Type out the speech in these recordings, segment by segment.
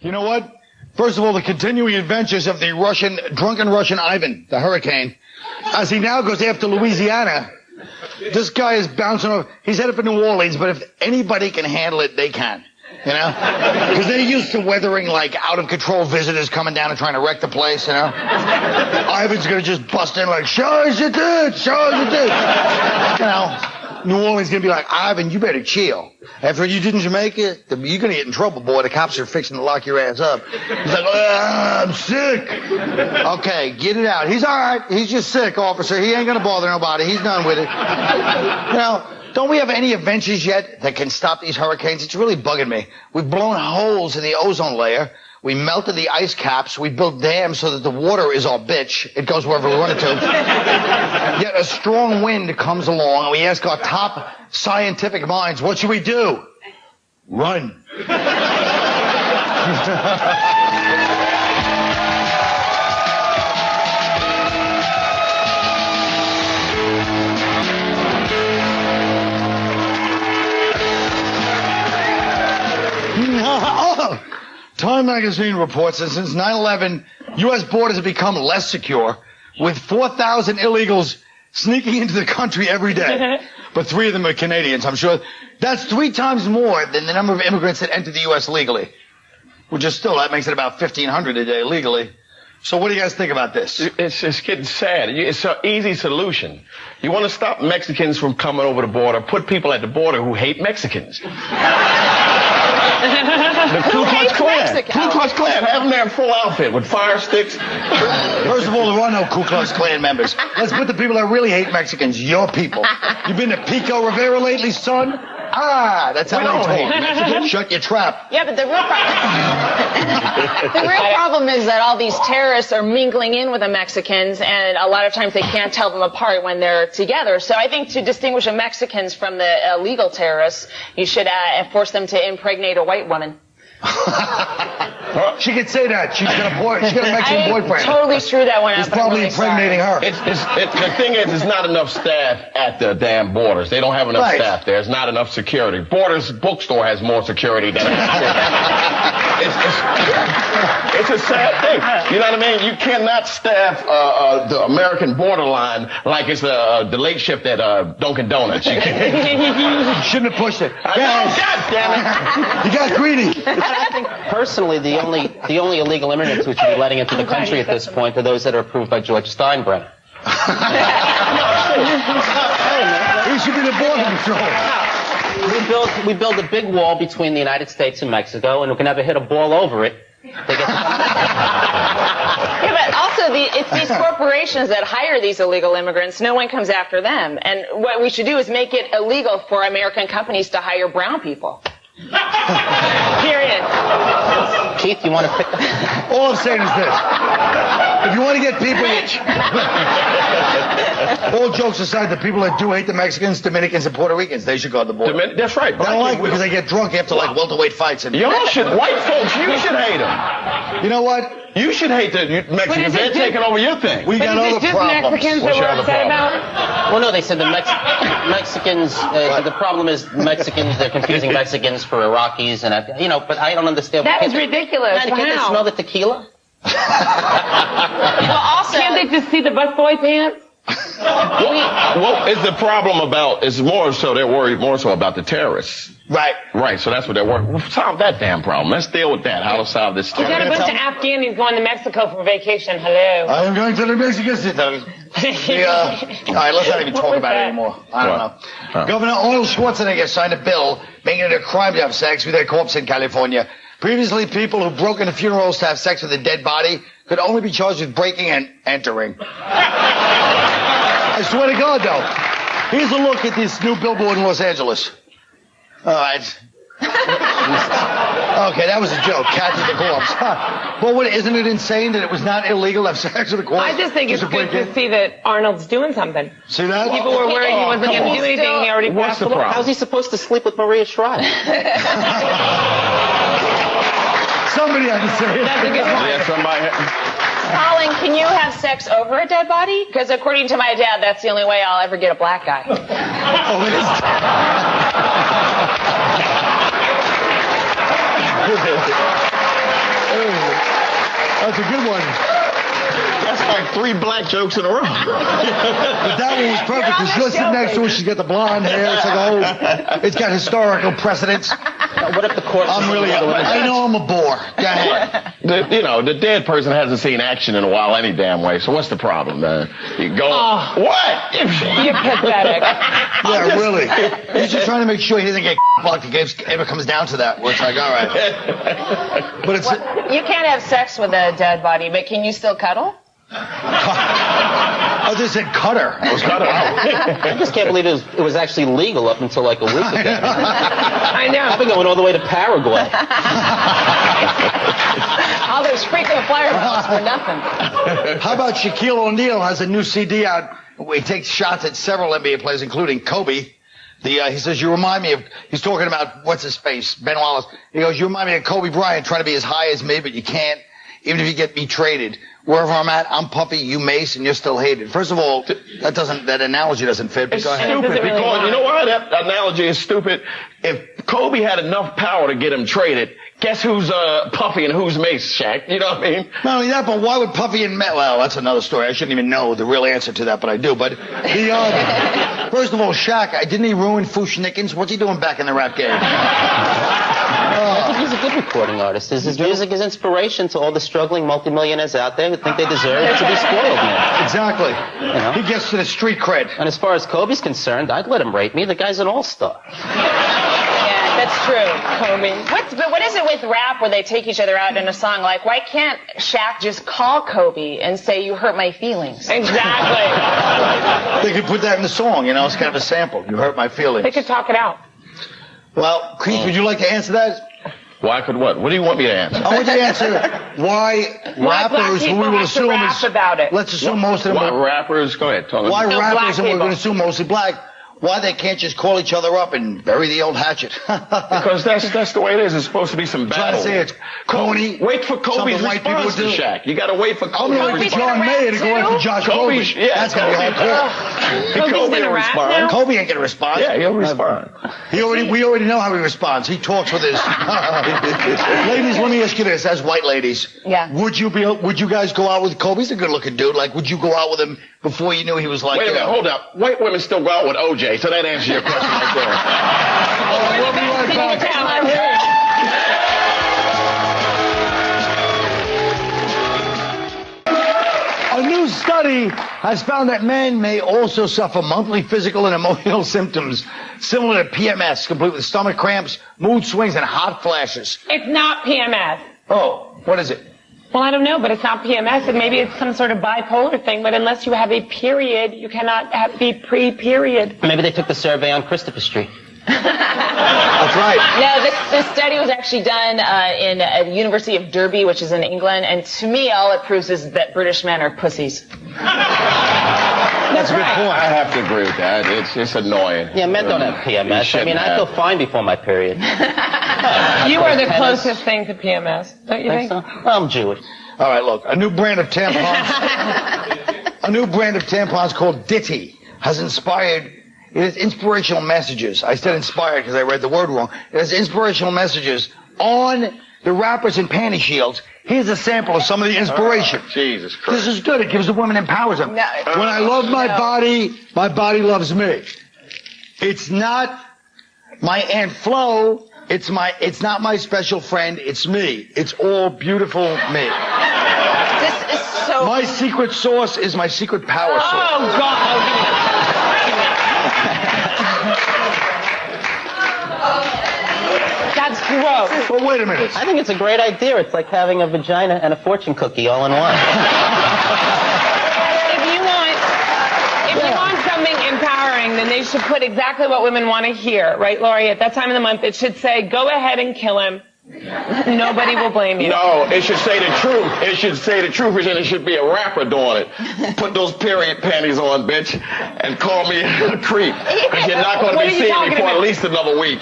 You know what? First of all, the continuing adventures of the drunken Russian Ivan, the hurricane, as he now goes after Louisiana. This guy is bouncing off. He's headed for New Orleans, but if anybody can handle it, they can. You know? Because they're used to weathering, like, out-of-control visitors coming down and trying to wreck the place, you know? Ivan's gonna just bust in like, charge it did! You know? New Orleans gonna be like, Ivan, you better chill. After what you did in Jamaica, you're gonna get in trouble, boy. The cops are fixing to lock your ass up. He's like, I'm sick. Okay, get it out. He's all right. He's just sick, officer. He ain't gonna bother nobody. He's done with it. You know, don't we have any inventions yet that can stop these hurricanes? It's really bugging me. We've blown holes in the ozone layer. We melted the ice caps. We built dams so that the water is our bitch. It goes wherever we want it to. Yet a strong wind comes along, and we ask our top scientific minds, what should we do? Run. Time magazine reports that since 9/11, U.S. borders have become less secure, with 4,000 illegals sneaking into the country every day. But 3 of them are Canadians, I'm sure. That's 3 times more than the number of immigrants that enter the U.S. legally. Which is still, that makes it about 1,500 a day legally. So what do you guys think about this? It's getting sad. It's an easy solution. You want to stop Mexicans from coming over the border, put people at the border who hate Mexicans. The Ku Klux Klan. Ku Klux Klan. Have them there in full outfit with fire sticks. First of all, there are no Ku Klux Klan members. Let's put the people that really hate Mexicans, your people. You been to Pico Rivera lately, son? Ah, that's how they talk. Mexicans, shut your trap. Yeah, but the real problem is that all these terrorists are mingling in with the Mexicans, and a lot of times they can't tell them apart when they're together. So I think to distinguish the Mexicans from the illegal terrorists, you should force them to impregnate a white woman. She could say that. She's got a Mexican boyfriend. Totally screwed that one up. He's probably impregnating her. The thing is, there's not enough staff at the damn borders. They don't have enough staff there. There's not enough security. Borders bookstore has more security than it's a sad thing. You know what I mean? You cannot staff the American borderline like it's the late shift at Dunkin' Donuts. You shouldn't have pushed it. God damn it! You got greedy. I think personally the only illegal immigrants we should be letting into the country at this point are those that are approved by George Steinbrenner. He should be the border patrol. We build a big wall between the United States and Mexico, and we can never hit a ball over it. Yeah, but also it's these corporations that hire these illegal immigrants. No one comes after them. And what we should do is make it illegal for American companies to hire brown people. Period. Keith, you want to pick up? All I'm saying is this. If you want to get people... All jokes aside, the people that do hate the Mexicans, Dominicans, and Puerto Ricans, they should go on the border. That's right. They don't like because they get drunk after, like, welterweight fights. And y'all should... White folks, you should hate them. You know what? You should hate the Mexicans. They're taking over your thing. We got other problems. Mexicans that we're upset about? Well, no, they said the Mexicans, the problem is Mexicans, they're confusing Mexicans for Iraqis, and, but I don't understand. That is ridiculous. Can't they smell the tequila? Well, also... Can't they just see the busboy pants? What is the problem about? It's more so they're worried more so about the terrorists. Right, so that's what they're worried. Well, solve that damn problem. Let's deal with that. How to solve this You got a bunch of Afghanis going to Mexico for vacation. Hello. I am going to the Mexican city. All right, let's not even talk about it anymore. I don't know. Governor Arnold Schwarzenegger signed a bill making it a crime to have sex with their corpse in California. Previously, people who broke into funerals to have sex with a dead body could only be charged with breaking and entering. I swear to God, though. Here's a look at this new billboard in Los Angeles. All right. Okay, that was a joke. Catch the corpse. Well, isn't it insane that it was not illegal to have sex with a corpse? I just think it's good to see that Arnold's doing something. See that? People were worried he wasn't going to do anything. He already What's the problem? How's he supposed to sleep with Maria Shriver? Somebody had to say it. That's a good point. Yeah, somebody... Colin, can you have sex over a dead body? Because according to my dad, that's the only way I'll ever get a black guy. Oh, it is. That's a good one. That's like 3 black jokes in a row. But that one was perfect because you're sitting next to her. She's got the blonde hair. It's like, it's got historical precedence. What if the court? I know I'm a bore. Go ahead. The dead person hasn't seen action in a while any damn way. So what's the problem? You go. What? You're pathetic. Yeah, really. He's just trying to make sure he doesn't get fucked if it ever comes down to that. Where it's like, all right. But it's. You can't have sex with a dead body, but can you still cuddle? I just said cutter. I was cutter. I just can't believe it was actually legal up until like a week ago. I know. I've been going all the way to Paraguay. All those freaking fireballs for nothing. How about Shaquille O'Neal has a new CD out where he takes shots at several NBA players, including Kobe. He says, you remind me of, he's talking about, what's his face, Ben Wallace. He goes, you remind me of Kobe Bryant trying to be as high as me, but you can't, even if you get me traded. Wherever I'm at, I'm Puffy, you Mace, and you're still hated. First of all, that analogy doesn't fit. But It's go ahead. stupid because, you know why that analogy is stupid? If Kobe had enough power to get him traded, guess who's Puffy and who's Mace, Shaq? You know what I mean? Not only that, but why would Puffy and well, that's another story. I shouldn't even know the real answer to that, but I do. But first of all, Shaq, didn't he ruin Fushnikins? What's he doing back in the rap game? I think he's a good recording artist. His music is inspiration to all the struggling multimillionaires out there who think they deserve to be spoiled now. Exactly. know? He gets to the street cred. And as far as Kobe's concerned, I'd let him rape me. The guy's an all-star. Yeah, that's true, Kobe. But what is it with rap where they take each other out in a song? Like, why can't Shaq just call Kobe and say, you hurt my feelings? Exactly. They could put that in the song, it's kind of a sample. You hurt my feelings. They could talk it out. Well, Keith, would you like to answer that? Why could what? What do you want me to answer? I want you to answer why rappers, who we will assume is, about it. let's assume most of them Why are, rappers? Go ahead. Talk why No, rappers, black and we're people. going to assume mostly black, why they can't just call each other up and bury the old hatchet. Because that's the way it is. It's supposed to be some Trying battle. to say it's corny. Wait for Kobe's Something white people response to would do. Shaq. You got to wait for I'm Kobe's going to wait for response. John Mayer to go after Josh Kobe. Kobe, yeah, That's going to be hardcore. Kobe's Kobe gonna will rap respond. now? Kobe ain't going to respond. Yeah, he'll respond. We already know how he responds. He talks with his. Ladies, let me ask you this: as white ladies, Yeah. would you guys go out with Kobe? He's a good-looking dude. Like, would you go out with him before you knew he was like? Wait a minute, hold up. White women still go out with OJ, so that answers your question right there. We'll be right back. A new study has found that men may also suffer monthly physical and emotional symptoms similar to PMS, complete with stomach cramps, mood swings, and hot flashes. It's not PMS. Oh, what is it? Well, I don't know, but it's not PMS, and maybe it's some sort of bipolar thing, but unless you have a period, you cannot be pre-period. Maybe they took the survey on Christopher Street. That's right. No, this study was actually done in the University of Derby, which is in England, and to me, all it proves is that British men are pussies. That's a good point. I have to agree with that. It's annoying. Yeah, men don't have PMS. I mean, I feel fine before my period. You are the closest thing to PMS, don't you think? So? Well, I'm Jewish. All right, look, a new brand of tampons called Ditty has inspired. It has inspirational messages. I said inspired because I read the word wrong. It has inspirational messages on the rappers and panty shields. Here's a sample of some of the inspiration. Jesus Christ. This is good. It gives the women empowers them. No. When I love my body loves me. It's not my Aunt Flo. It's not my special friend. It's me. It's all beautiful me. This is so... My secret sauce is my secret power source. Oh, God. That's gross. Well, wait a minute. I think it's a great idea. It's like having a vagina and a fortune cookie all in one. If you want something empowering, then they should put exactly what women want to hear, right, Laurie? At that time of the month, it should say, go ahead and kill him. Nobody will blame you. No, it should say the truth. It should say the truth, and it should be a rapper doing it. Put those period panties on, bitch, and call me a creep. Because you're not going to be seeing me for at least another week.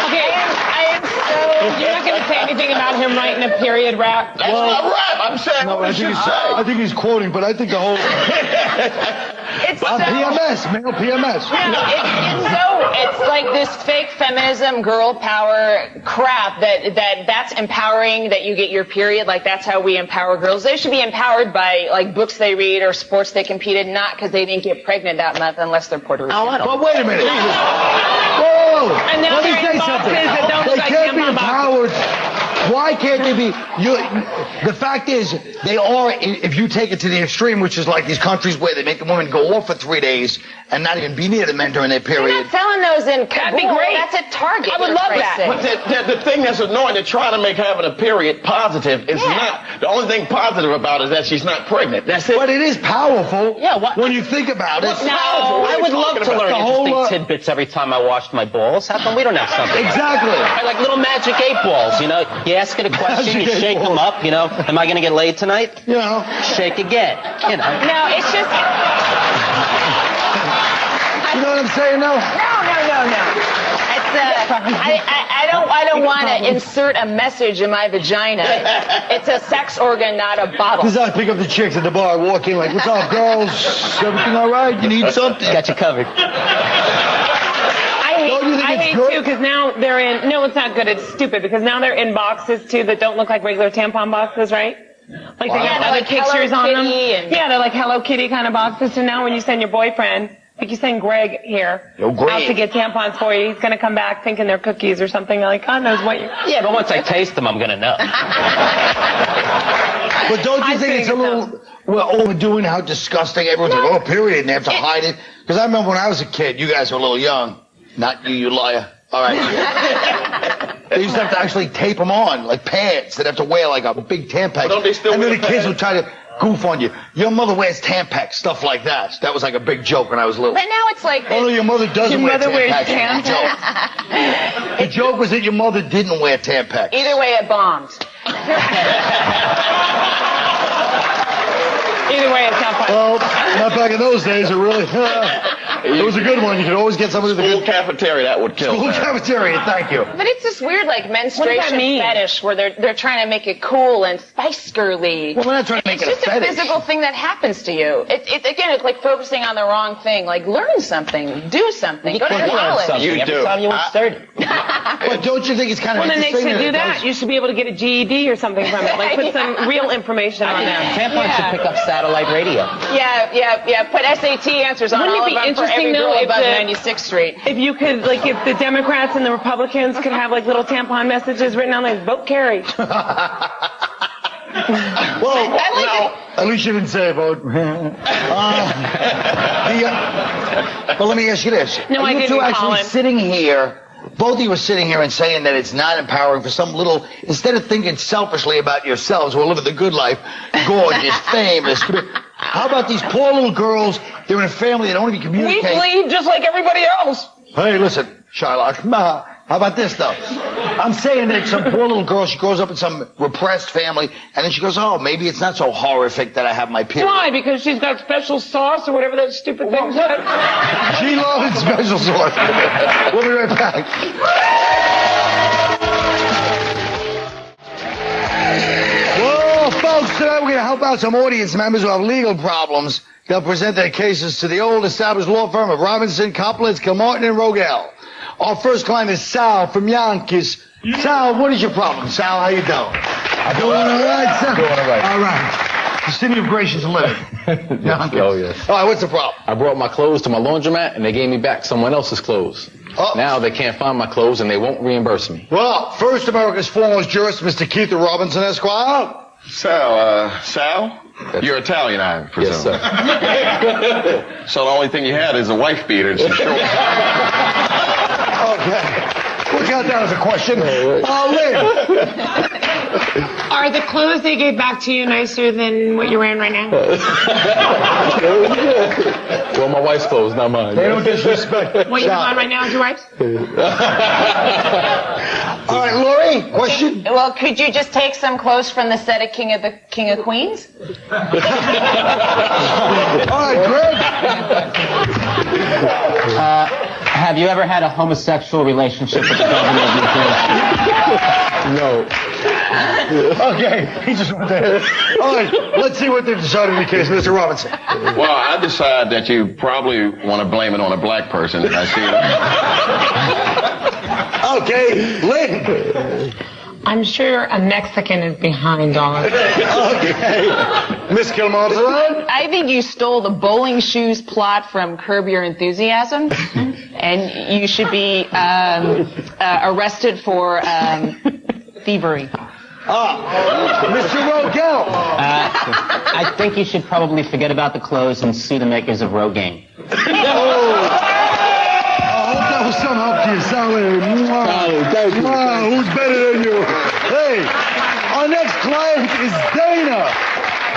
Okay, you're not going to say anything about him writing a period rap? That's not rap. I'm saying No, what I you should say. think he's quoting, but I think the whole... It's PMS, male PMS. It's like this fake feminism, girl power crap that's empowering, that you get your period. Like, that's how we empower girls. They should be empowered by, like, books they read or sports they competed, not because they didn't get pregnant that month unless they're Puerto Rican. But wait a minute. Whoa! And now Let me they're in say something. boxes that don't They look like can't be tampon boxes. empowered. Why can't they be? The fact is, they are, if you take it to the extreme, which is like these countries where they make the women go off for 3 days and not even be near the men during their They're period. not selling those in Kabul. That'd be great. That's at Target. I would love that. But the thing that's annoying, they're trying to make having a period positive. It's not. The only thing positive about it is that she's not pregnant. That's it. But it is powerful. Yeah, when you think about it. powerful? What I are you would love talking to learn about? interesting tidbits every time I washed my balls. How come we don't have something Exactly. like little magic 8 balls, you know? You ask it a question, you Magic 8 shake them balls. up, you know? Am I going to get laid tonight? You know. Shake again, you know? No, it's just. You know what I'm saying, though? No. It's, I don't want to insert a message in my vagina. It's a sex organ, not a bottle. Because I pick up the chicks at the bar, walk in like, what's up, girls? Everything all right? You need something? Got you covered. Don't you think I it's hate good? too, because now they're in. No, it's not good. It's stupid because now they're in boxes too that don't look like regular tampon boxes, right? Like they Yeah, got they're other like pictures Hello on them. Kitty and- Yeah, they're like Hello Kitty kind of boxes. So now when you send your boyfriend, like you send Gregg here Yo, Gregg. out to get tampons for you, he's gonna come back thinking they're cookies or something. Like God knows what you. Yeah, but once I taste them, I'm going to know. But don't you think it's a little, we're overdoing how disgusting everyone's like, oh, period, and they have to hide it? Because I remember when I was a kid, you guys were a little young. Not you, you liar. All right. They used to have to actually tape them on, like pants. They'd have to wear like a big Tampax. Don't they still and then wear the kids pants? would try to goof on you. Your mother wears Tampax, stuff like that. That was like a big joke when I was little. But now it's like. Oh, no, your mother doesn't Your wear mother wears Tampax. The joke was that your mother didn't wear Tampax. Either way, it bombed. Either way, it's not fun. Well, not back in those days, it really. It was a good one. You could always get somebody with a School good cafeteria, that would kill. school man. cafeteria. Thank you. But it's this weird, like, menstruation mean? fetish where they're trying to make it cool and spice girly. Well, we're not trying to make It's it a just a fetish. physical thing that happens to you. Again, it's like focusing on the wrong thing. Like, learn something, do something, You go to can't learn college. something You every do. time you insert it. But don't you think it's kind of Well, then they interesting should do it that. does- You should be able to get a GED or something from it. Like put some real information on there. Tampons should pick up satellite radio. Yeah. Put SAT answers on Wouldn't it all be of them for interesting, every though, girl if above the- 96th Street. If you could, like, if the Democrats and the Republicans could have, like, little tampon messages written on there, vote Kerry. Well, at least you didn't say vote. But let me ask you this. No, Are I you didn't, two actually Colin. sitting here, both of you are sitting here and saying that it's not empowering for some little, instead of thinking selfishly about yourselves who are living the good life, gorgeous, famous. How about these poor little girls? They're in a family that don't even We communicate. bleed just like everybody else. Hey, listen, Shylock. How about this, though? I'm saying that some poor little girl, she grows up in some repressed family, and then she goes, oh, maybe it's not so horrific that I have my period. Why? Because she's got special sauce or whatever that stupid thing said. She loves special sauce. We'll be right back. Well, folks, today we're going to help out some audience members who have legal problems. They'll present their cases to the old established law firm of Robinson, Koplitz, Kilmartin, and Rogell. Our first client is Sal from Yonkers. Sal, what is your problem? Sal, how you doing? Doing all right, Sal? Doing all right. All right. The city of gracious living. Yonkers. Oh, yes. All right, what's the problem? I brought my clothes to my laundromat, and they gave me back someone else's clothes. Oh. Now they can't find my clothes, and they won't reimburse me. Well, first America's foremost jurist, Mr. Keith Robinson, Esquire. Sal? You're Italian, I presume. Yes, sir. So the only thing you had is a wife beater and some shorts. Okay. We'll count that as a question. Lynn. Are the clothes they gave back to you nicer than what you're wearing right now? Well, my wife's clothes, not mine. They don't disrespect. What you're on right now is your wife's? All right, Laurie, question? Well, could you just take some clothes from the set of King of Queens? All right, Greg. Have you ever had a homosexual relationship with the governor of New Jersey? No. Okay, he just went there. All right, let's see what they've decided in the case, Mr. Robinson. Well, I decide that you probably want to blame it on a black person. I see it. Okay, Lynn. I'm sure a Mexican is behind all of this. Okay, Miss Kilmartin. I think you stole the bowling shoes plot from Curb Your Enthusiasm, and you should be arrested for thievery. Mr. Rogell. I think you should probably forget about the clothes and sue the makers of Rogell. That was some help to you, Sally. Who's better than you? Hey, our next client is Dana.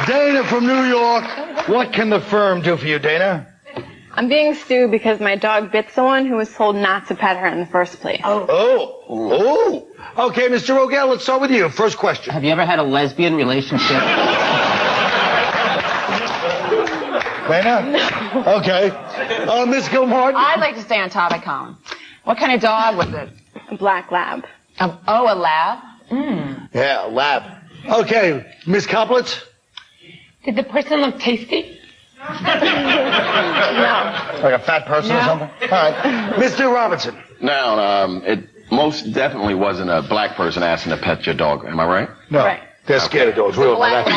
Dana from New York. What can the firm do for you, Dana? I'm being sued because my dog bit someone who was told not to pet her in the first place. Oh. Okay, Mr. Rogell, let's start with you. First question. Have you ever had a lesbian relationship? Dana? No. Okay. Miss Kilmartin? I'd like to stay on topic, Colin. What kind of dog was it? A black lab. A lab? Yeah, lab. Okay, Miss Koplitz? Did the person look tasty? No. Like a fat person or something? All right. Mr. Robinson? Now, it most definitely wasn't a black person asking to pet your dog. Am I right? No. Right. They're scared of dogs. We don't know that.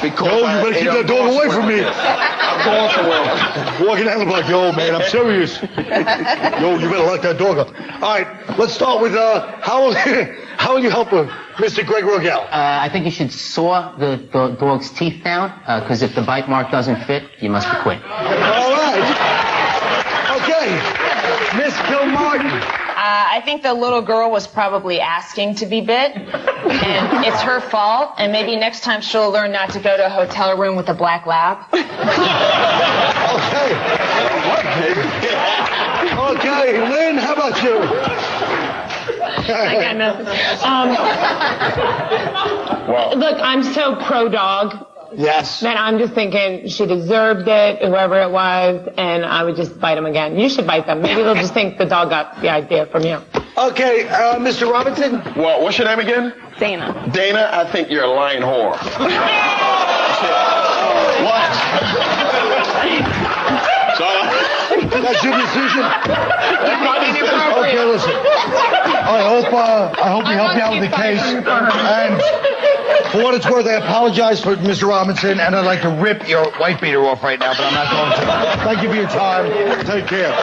Okay. Because No, you better keep that dog away from me. I'm going somewhere. Walking down the block, yo, man, I'm serious. Yo, you better lock that dog up. All right, let's start with, how will you help Mr. Gregg Rogell? I think you should saw the dog's teeth down, because if the bite mark doesn't fit, you must be quit. All right. Okay. Miss Kilmartin. I think the little girl was probably asking to be bit, and it's her fault, and maybe next time she'll learn not to go to a hotel room with a black lab. Okay. Okay, Lynn, how about you? Look, I'm so pro-dog Yes. that I'm just thinking she deserved it, whoever it was, and I would just bite them again. You should bite them. Maybe they'll just think the dog got the idea from you. Okay, Mr. Robinson? Well, what's your name again? Dana. Dana, I think you're a lying whore. What? That's your decision? Okay, listen. I hope we help you out with the case. And for what it's worth, I apologize for Mr. Robinson, and I'd like to rip your white beater off right now, but I'm not going to. Thank you for your time. Take care.